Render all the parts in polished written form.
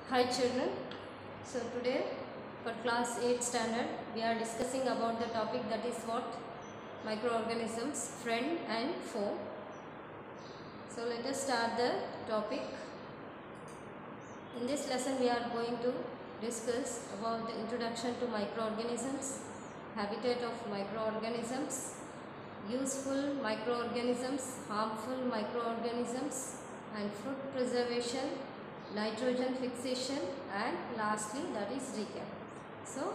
Hi children, so today for class 8 standard we are discussing about the topic that is what? Microorganisms, friend and foe. So let us start the topic. In this lesson we are going to discuss about the introduction to microorganisms, habitat of microorganisms, useful microorganisms, harmful microorganisms and food preservation, nitrogen fixation and lastly that is recap. So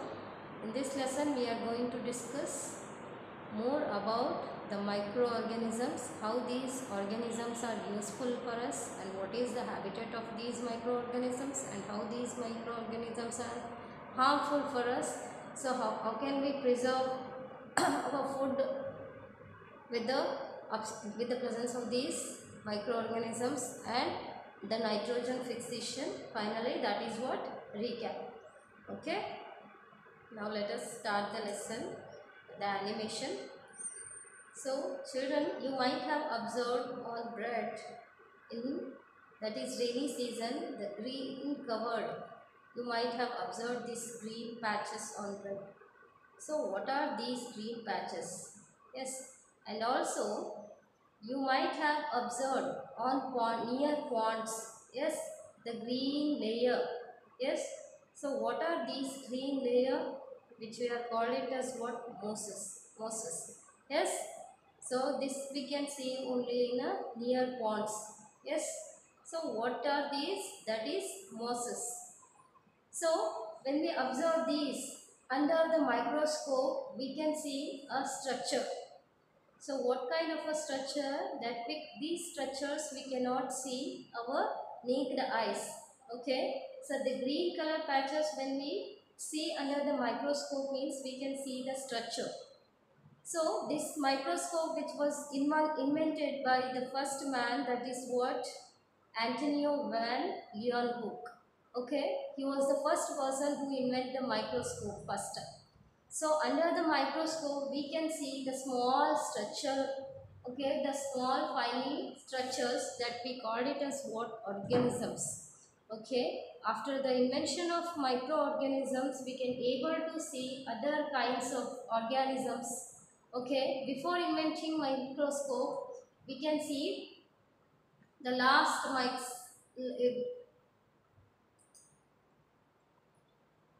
in this lesson we are going to discuss more about the microorganisms, how these organisms are useful for us and what is the habitat of these microorganisms and how these microorganisms are harmful for us. So how can we preserve our food with the presence of these microorganisms and the nitrogen fixation. Finally that is what? Recap. Okay, now let us start the lesson, the animation. So children, you might have observed on bread in that is rainy season, the green covered, you might have observed these green patches on bread. So what are these green patches? Yes, and also you might have observed on near ponds, yes, the green layer, yes. So what are these green layer, which we are called it as what? Mosses, yes. So this we can see only in a near ponds, yes. So what are these? That is mosses. So when we observe these under the microscope, we can see a structure. So what kind of a structure? These structures we cannot see our naked eyes. Okay. So the green color patches when we see under the microscope means we can see the structure. So this microscope which was invented by the first man, that is what? Antonio van Leeuwenhoek. Okay. He was the first person who invented the microscope first time. So under the microscope we can see the small structure, okay, the small tiny structures that we called it as what? Organisms. Okay, after the invention of microorganisms we can able to see other kinds of organisms. Okay, before inventing microscope we can see the last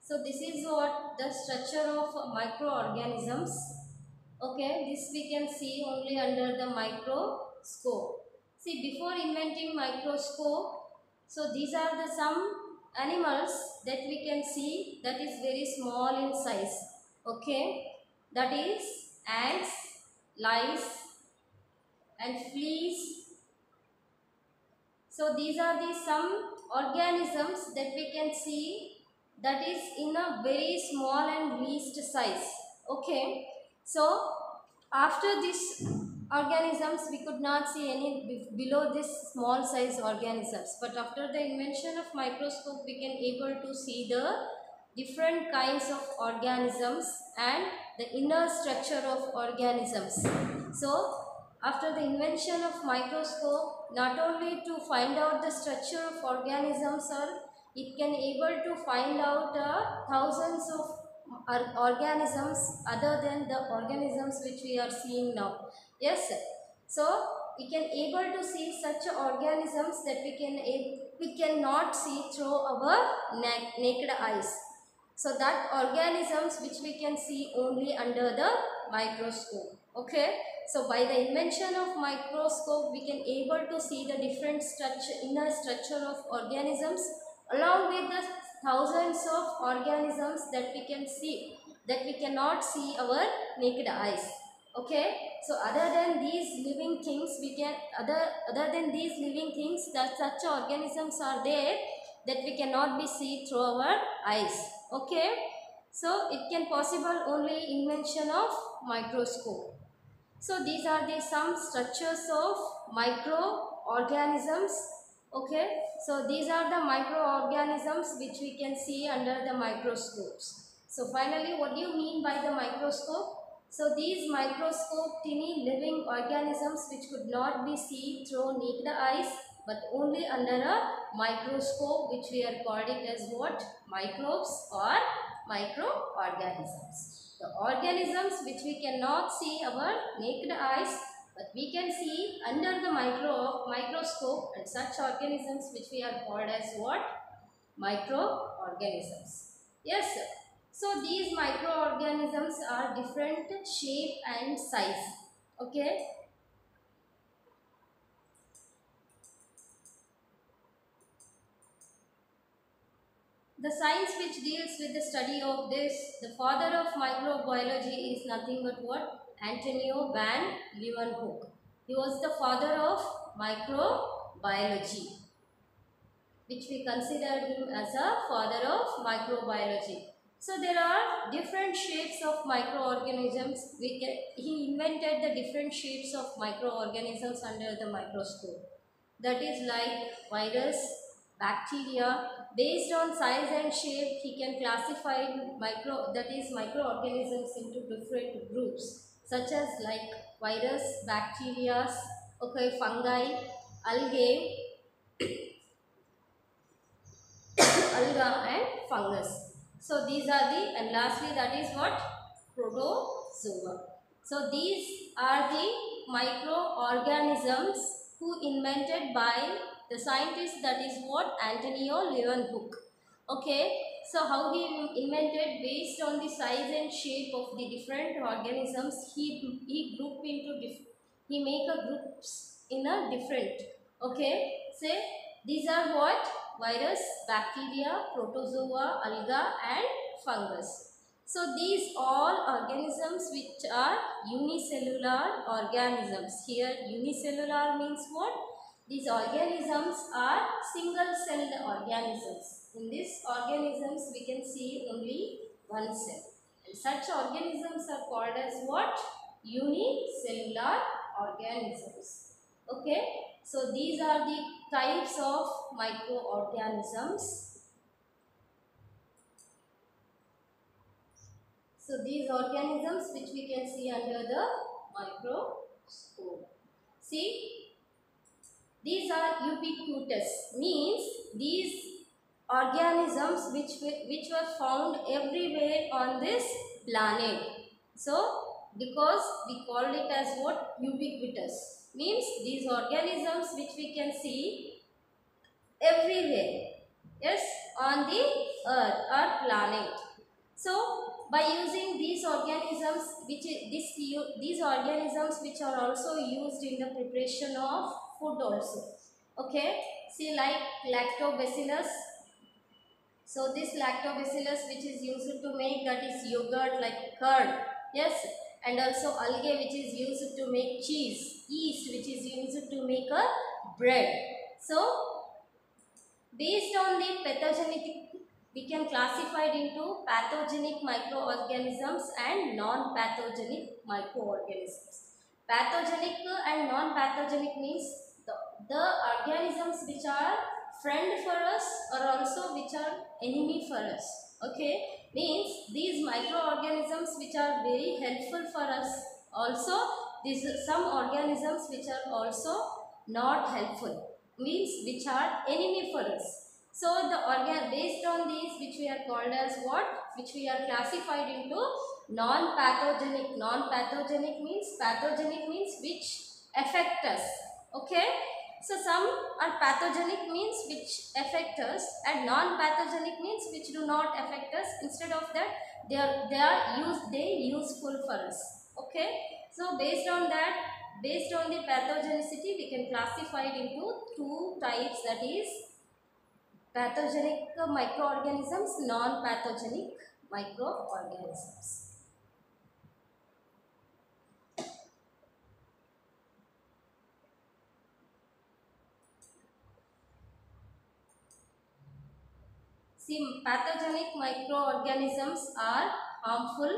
so this is what the structure of microorganisms. Okay, this we can see only under the microscope. See, before inventing microscope, so these are the some animals that we can see that is very small in size. Okay, that is ants, lice and fleas. So these are the some organisms that we can see that is in a very small and least size. Okay, so after this organisms we could not see any below this small size organisms, but after the invention of microscope we can able to see the different kinds of organisms and the inner structure of organisms. So after the invention of microscope, not only to find out the structure of organisms, or it can able to find out thousands of organisms other than the organisms which we are seeing now. Yes, sir. So we can able to see such organisms that we cannot see through our naked eyes. So that organisms which we can see only under the microscope. Okay. So by the invention of microscope we can able to see the different inner structure of organisms along with the thousands of organisms that we can see, that we cannot see our naked eyes. Okay. So other than these living things we can other than these living things, that such organisms are there that we cannot be see through our eyes. Okay. So it can possible only invention of microscope. So these are the some structures of microorganisms. Okay. So these are the microorganisms which we can see under the microscopes. So finally, what do you mean by the microscope? So these microscope tiny living organisms which could not be seen through naked eyes but only under a microscope, which we are called it as what? Microbes or microorganisms. The organisms which we cannot see our naked eyes, but we can see under the microscope, and such organisms which we are called as what? Microorganisms. Yes, sir. So these microorganisms are different shape and size. Okay. The science which deals with the study of this, the father of microbiology is nothing but what? Antonio van Leeuwenhoek. He was the father of microbiology, which we considered him as a father of microbiology. So there are different shapes of microorganisms. He invented the different shapes of microorganisms under the microscope. That is like virus, bacteria. Based on size and shape, he can classify microorganisms into different groups, such as like virus, bacteria, okay, fungi, algae, alga and fungus. So these are the, and lastly that is what? Protozoa. So these are the microorganisms who invented by the scientist, that is what? Antonio Leeuwenhoek. Okay, so how he invented, based on the size and shape of the different organisms, he grouped into he make a groups in a different. Okay, say these are what? Virus, bacteria, protozoa, alga and fungus. So these all organisms which are unicellular organisms. Here unicellular means what? These organisms are single-celled organisms. In these organisms we can see only one cell. And such organisms are called as what? Unicellular organisms. Okay. So these are the types of microorganisms. So these organisms which we can see under the microscope. See, these are ubiquitous, means these organisms which were found everywhere on this planet. So because we called it as what? Ubiquitous, means these organisms which we can see everywhere, yes, on the earth or planet. So by using these organisms, these organisms which are also used in the preparation of food also. Okay, see like lactobacillus. So this lactobacillus which is used to make, that is yogurt, like curd, yes, and also algae which is used to make cheese, yeast which is used to make a bread. So based on the pathogenic, we can classify it into pathogenic microorganisms and non-pathogenic microorganisms. Pathogenic and non-pathogenic means the organisms which are friend for us or also which are enemy for us. Okay, means these microorganisms which are very helpful for us. Also, these some organisms which are also not helpful, means which are enemy for us. So the based on these which we are called as what? Which we are classified into non-pathogenic. Non-pathogenic means, pathogenic means which affect us. Okay. So some are pathogenic means which affect us, and non-pathogenic means which do not affect us. Instead of that, they useful for us. Okay. So based on that, based on the pathogenicity, we can classify it into two types, that is pathogenic microorganisms, non-pathogenic microorganisms. See, pathogenic microorganisms are harmful,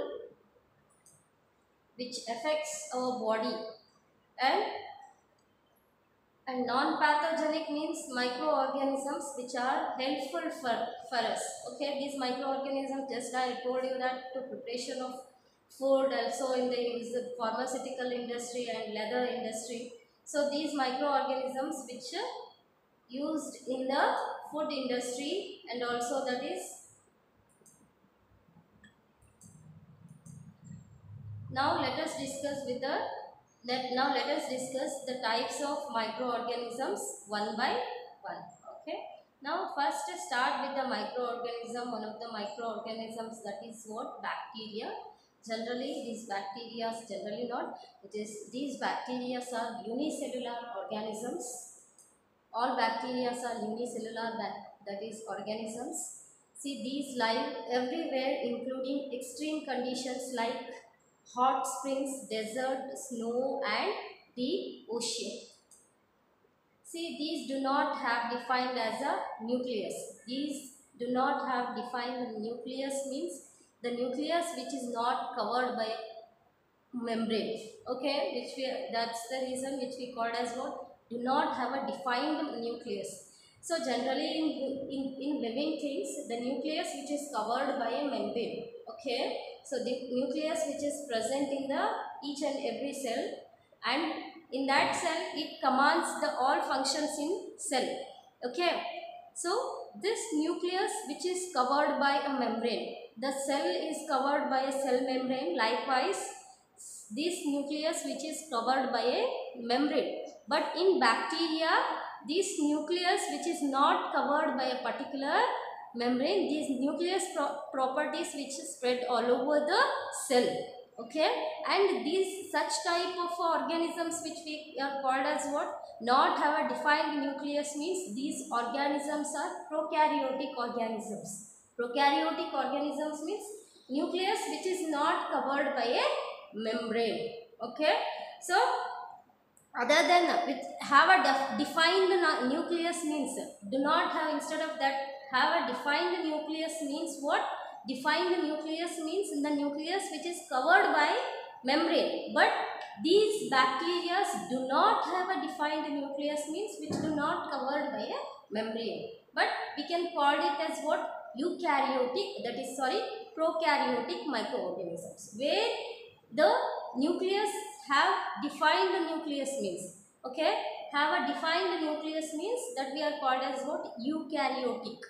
which affects our body, and non-pathogenic means microorganisms which are helpful for us. Okay, these microorganisms, just I told you that to preparation of food, also in the pharmaceutical industry and leather industry. So these microorganisms which used in the food industry, and also that is. Now let us discuss the types of microorganisms one by one. Okay. Now first start with the microorganism. One of the microorganisms, that is what? Bacteria. Generally these bacteria, generally not, these bacteria are unicellular organisms. All bacteria are unicellular, that is organisms. See, these live everywhere, including extreme conditions like hot springs, desert, snow and the ocean. See, these do not have defined as a nucleus. These do not have defined nucleus, means the nucleus which is not covered by membrane. Okay, that's the reason which we called as what? Do not have a defined nucleus. So generally in living things, the nucleus which is covered by a membrane. Okay, so the nucleus which is present in the each and every cell, and in that cell it commands the all functions in cell. Okay, so this nucleus which is covered by a membrane, the cell is covered by a cell membrane. Likewise, this nucleus which is covered by a membrane. But in bacteria, this nucleus which is not covered by a particular membrane, these nucleus properties which is spread all over the cell. Okay, and these such type of organisms which we are called as what? Not have a defined nucleus, means these organisms are prokaryotic organisms. Prokaryotic organisms means nucleus which is not covered by a membrane. Okay, so other than with have a defined nucleus, means do not have, instead of that, have a defined nucleus means what? Defined nucleus means the nucleus which is covered by membrane. But these bacteria do not have a defined nucleus, means which do not covered by a membrane. But we can call it as what? Eukaryotic, that is prokaryotic microorganisms, where the nucleus have defined nucleus means. Okay, have a defined nucleus means that we are called as what? Eukaryotic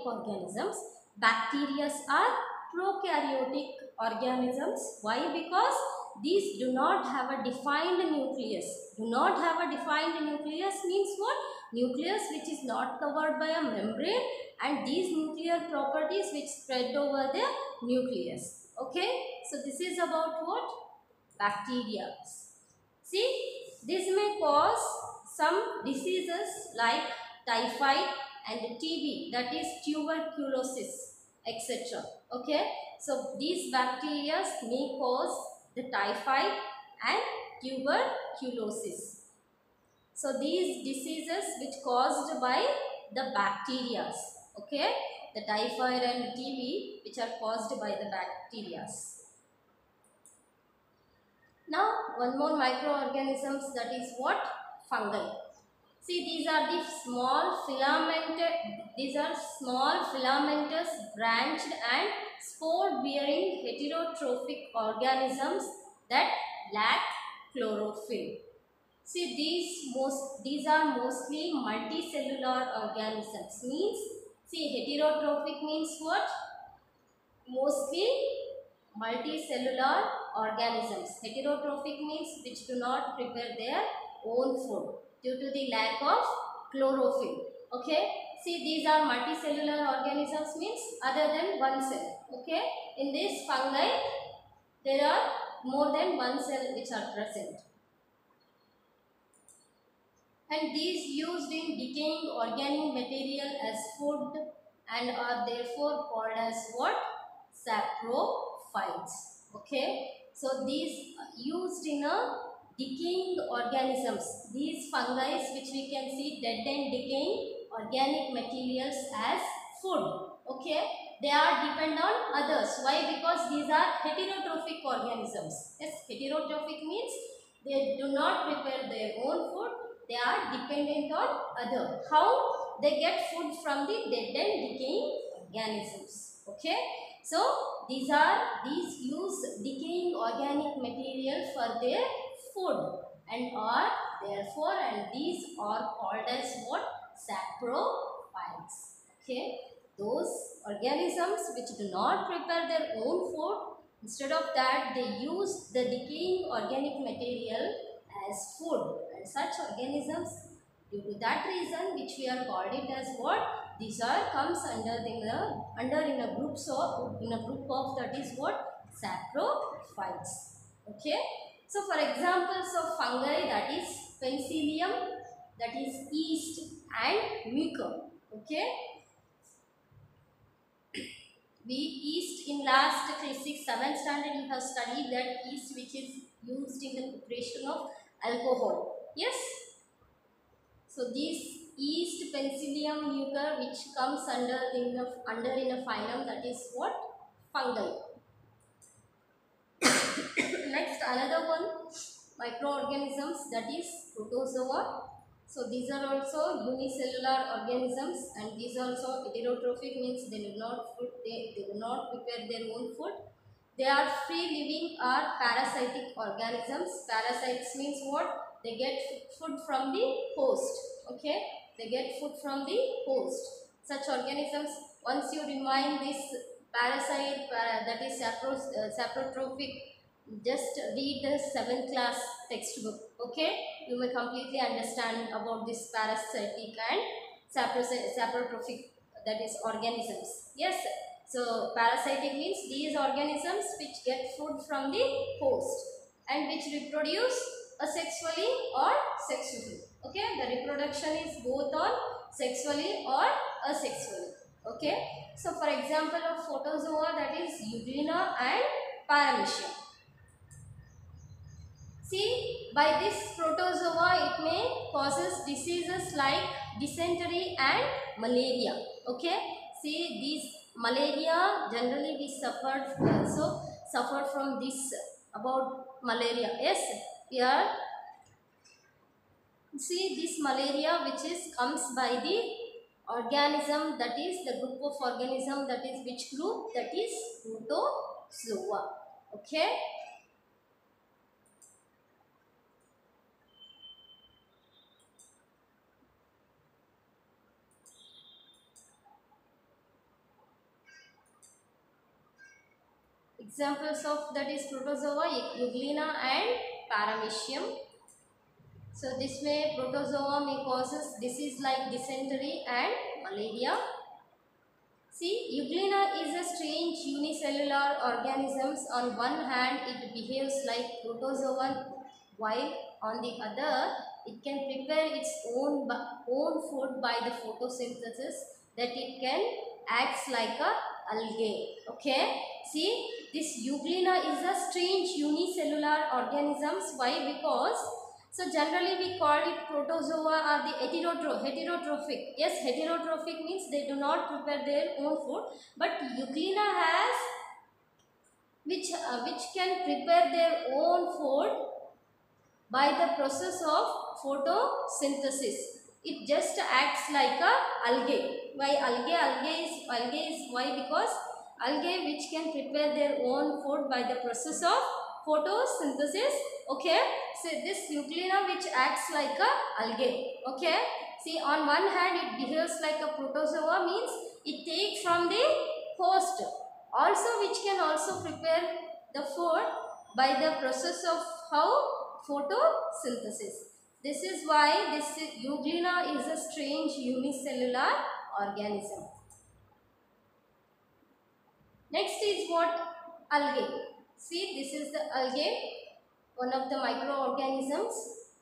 organisms. Bacteria are prokaryotic organisms. Why? Because these do not have a defined nucleus. Do not have a defined nucleus means what? Nucleus which is not covered by a membrane, and these nuclear properties which spread over the nucleus. Okay, so this is about what? Bacteria. See, this may cause some diseases like typhoid and TB, that is tuberculosis, etc. Okay, so these bacteria may cause the typhoid and tuberculosis. So these diseases which caused by the bacteria. Okay, the typhoid and TB which are caused by the bacteria. Now one more microorganisms, that is what? Fungi. See, these are small filamentous, branched and spore-bearing heterotrophic organisms that lack chlorophyll. See, these are mostly multicellular organisms. Means, see, heterotrophic means what? Mostly multicellular organisms. Heterotrophic means which do not prepare their own food due to the lack of chlorophyll. Okay, see, these are multicellular organisms, means other than one cell. Okay, in this fungi there are more than one cell which are present, and these used in decaying organic material as food and are therefore called as what? Saprophytes. Okay, so these used in a decaying organisms, these fungi which we can see dead and decaying organic materials as food. Okay, they are dependent on others. Why? Because these are heterotrophic organisms. Yes, heterotrophic means they do not prepare their own food. They are dependent on other. How? They get food from the dead and decaying organisms. Okay, so these use decaying organic material for their food and are therefore, and these are called as what? Saprophytes. Okay, those organisms which do not prepare their own food, instead of that they use the decaying organic material as food, and such organisms, due to that reason, which we are called it as what? These are comes under in a group, so in a group of, that is what? Saprophytes. Okay, so for examples of fungi, that is Penicillium, that is yeast, and mucor. Okay, we yeast in last 6th 7th standard you have studied that yeast which is used in the preparation of alcohol. Yes, so this yeast, Penicillium, mucor, which comes under in a phylum, that is what? Fungi. Next, another one, microorganisms, that is protozoa. So these are also unicellular organisms, and these also heterotrophic, means they do not prepare their own food. They are free living or parasitic organisms. Parasites means what? They get food from the host. Okay, they get food from the host. Such organisms, once you remind this parasite, that is saprotrophic, just read the 7th class textbook. Okay, you may completely understand about this parasitic and saprotrophic, that is organisms. Yes, so parasitic means these organisms which get food from the host and which reproduce asexually or sexually. Okay, the reproduction is both on sexually or asexually. Okay, so for example of protozoa, that is Euglena and Paramecium. See, by this protozoa it may causes diseases like dysentery and malaria. Okay, see, these malaria, generally we suffered from this, about malaria. Yes, here see, this malaria which is comes by the organism, that is the group of organism, that is which group? That is protozoa. Okay. Examples of that is protozoa, Euglena and Paramecium. So this way protozoa may causes disease like dysentery and malaria. See, Euglena is a strange unicellular organisms. On one hand it behaves like protozoan, while on the other it can prepare its own food by the photosynthesis, that it can acts like a algae. Okay, see, this Euglena is a strange unicellular organisms. Why? Because, so generally we call it protozoa are the heterotrophic. Yes, heterotrophic means they do not prepare their own food, but Euglena has which can prepare their own food by the process of photosynthesis. It just acts like a algae. Why algae? Algae is why? Because algae which can prepare their own food by the process of photosynthesis. Okay, so this Euglena which acts like a algae. Okay, see, on one hand it behaves like a protozoa, means it takes from the host, also which can also prepare the food by the process of how? Photosynthesis. This is why this Euglena is a strange unicellular organism. Next is what? Algae. See, this is the algae, one of the microorganisms.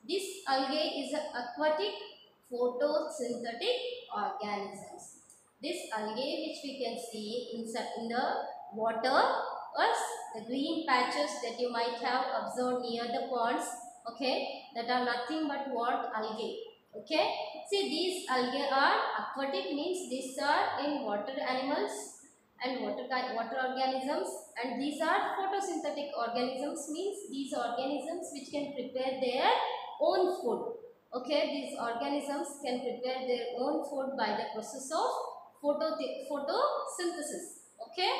This algae is an aquatic photosynthetic organisms. This algae which we can see in the water, or the green patches that you might have observed near the ponds, okay, that are nothing but what? Algae. Okay, see, these algae are aquatic, means these are in water animals and water organisms, and these are photosynthetic organisms, means these organisms which can prepare their own food. Okay, these organisms can prepare their own food by the process of photosynthesis. Okay,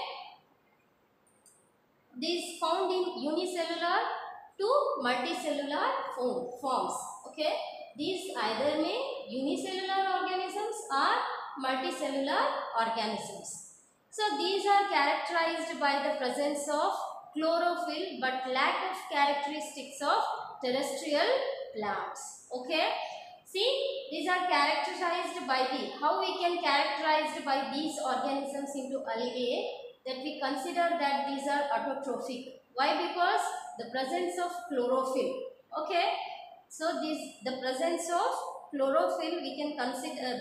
these found in unicellular to multicellular forms. Okay, these either may unicellular organisms or multicellular organisms. So these are characterized by the presence of chlorophyll but lack of characteristics of terrestrial plants. Okay, see, these are characterized by the, how we can characterize by these organisms into algae, that we consider that these are autotrophic. Why? Because the presence of chlorophyll. Okay, so the presence of chlorophyll we can consider,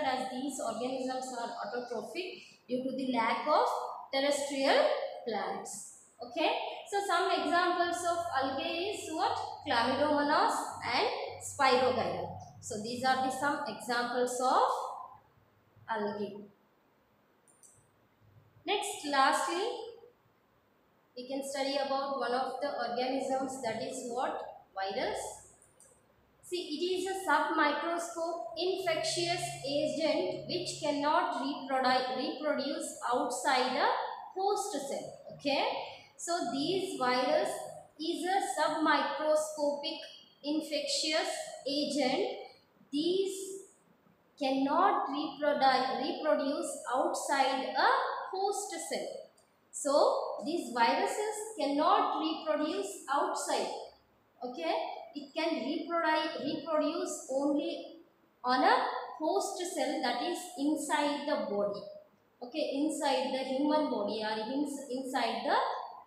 as these organisms are autotrophic due to the lack of terrestrial plants. Okay, so some examples of algae is what? Chlamydomonas and Spirogyra. So these are the some examples of algae. Next, lastly, we can study about one of the organisms, that is what? Virus. See, it is a submicroscope infectious agent which cannot reproduce outside a host cell. Okay, so these virus is a submicroscopic infectious agent. These cannot reproduce outside a host cell. So these viruses cannot reproduce outside. Okay, it can reproduce only on a host cell, that is inside the body. Okay, inside the human body or inside the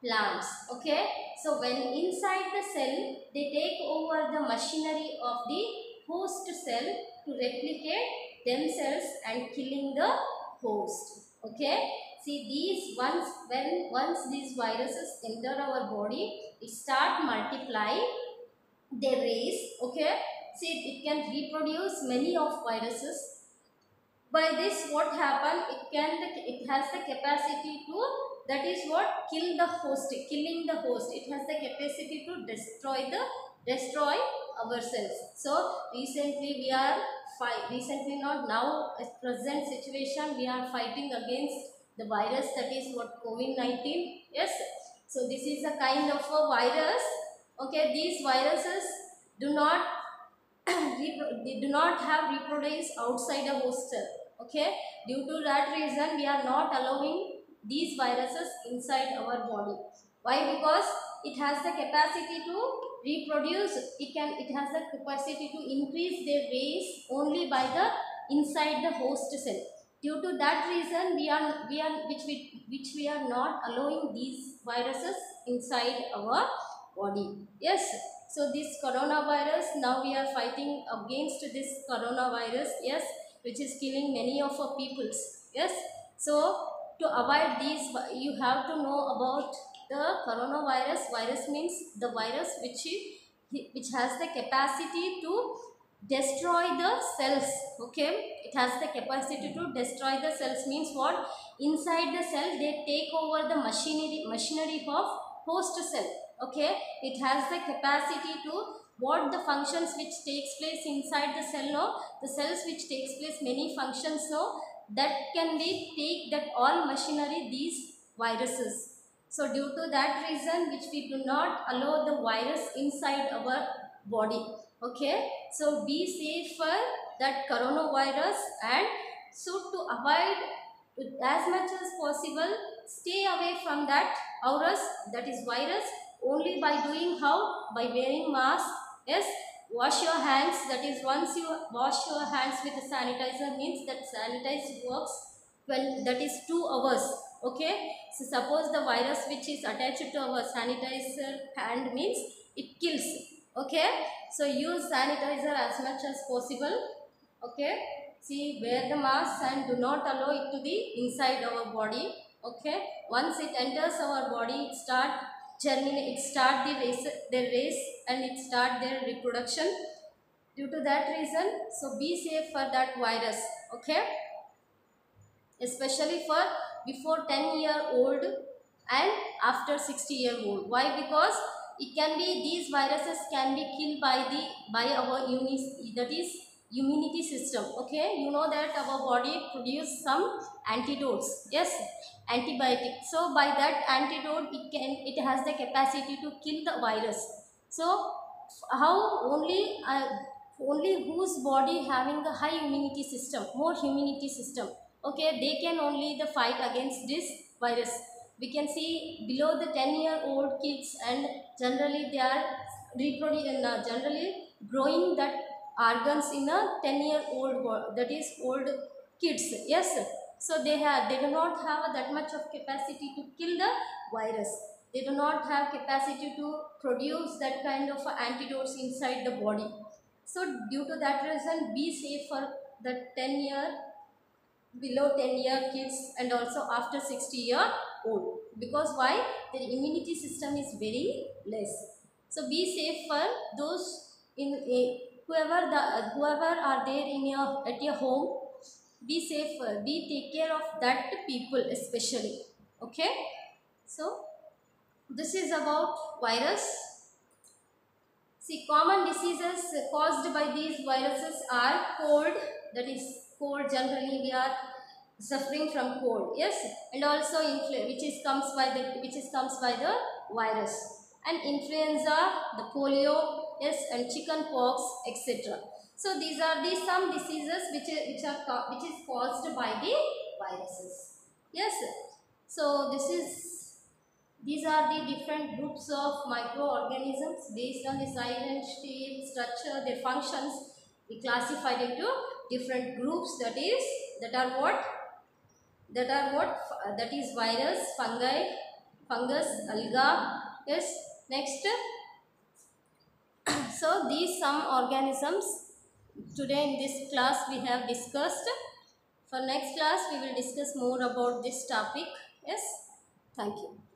plants. Okay, so when inside the cell, they take over the machinery of the host cell to replicate themselves and killing the host. Okay, see, these once these viruses enter our body, it start multiply, they raise. Okay, see, it can reproduce many of viruses. By this, what happen? It has the capacity to, that is what, killing the host. It has the capacity to destroy ourselves. So recently not now, at present situation, we are fighting against the virus, that is what, COVID-19. Yes, so this is a kind of a virus. Okay, these viruses do not they do not have reproduced outside a host cell. Okay, due to that reason, we are not allowing these viruses inside our body. Why? Because it has the capacity to reproduce. It has the capacity to increase their race only by the inside the host cell. Due to that reason, we are not allowing these viruses inside our body. Yes. So this coronavirus, now we are fighting against this coronavirus. Yes, which is killing many of our peoples. Yes. So to avoid these, you have to know about the coronavirus. Virus means the virus which has the capacity to destroy the cells. Okay, it has the capacity to destroy the cells, means what? Inside the cell, they take over the machinery of host cell. Okay, it has the capacity to, what the functions which takes place inside the cell, no, the cells which takes place many functions, no, that can be take that all machinery, these viruses. So due to that reason, which we do not allow the virus inside our body. Okay, so be safe for that coronavirus, and so to avoid as much as possible, stay away from that virus, that is virus, only by doing how? By wearing mask. Yes, wash your hands, that is once you wash your hands with a sanitizer, means that sanitizer works well, that is 2 hours. Okay, so suppose the virus which is attached to our sanitizer hand means it kills. Okay, so use sanitizer as much as possible. Okay, see, wear the mask and do not allow it to be inside our body. Okay, once it enters our body, it start the race and it start their reproduction. Due to that reason, so be safe for that virus. Okay, especially for before 10-year-old and after 60-year-old. Why? Because it can be, these viruses can be killed by our immunity system. Okay, you know that our body produce some antidotes. Yes, antibiotic. So by that antidote, it has the capacity to kill the virus. So how only whose body having a high immunity system, more immunity system, okay, they can only the fight against this virus. We can see below the 10-year-old kids, and generally they are reproducing, generally growing that organs in a 10-year-old, that is old kids. Yes, so they do not have that much of capacity to kill the virus. They do not have capacity to produce that kind of antidotes inside the body. So due to that reason, be safe for the 10-year, below 10-year kids, and also after 60-year old, because why, their immunity system is very less. So be safe for those in a, whoever are there in your at your home. Be safe, be take care of that people especially. Okay, so this is about virus. See, common diseases caused by these viruses are cold, that is cold, generally we are suffering from cold, yes, and also which comes by the virus, and influenza, the polio, yes, and chicken pox, etc. So these are the some diseases which is caused by the viruses. Yes, so these are the different groups of microorganisms based on the size and shape, structure, their functions. We classified into different groups. That are what? That is virus, fungi, fungus, alga. Yes. Next. So these some organisms today in this class we have discussed. For next class we will discuss more about this topic. Yes. Thank you.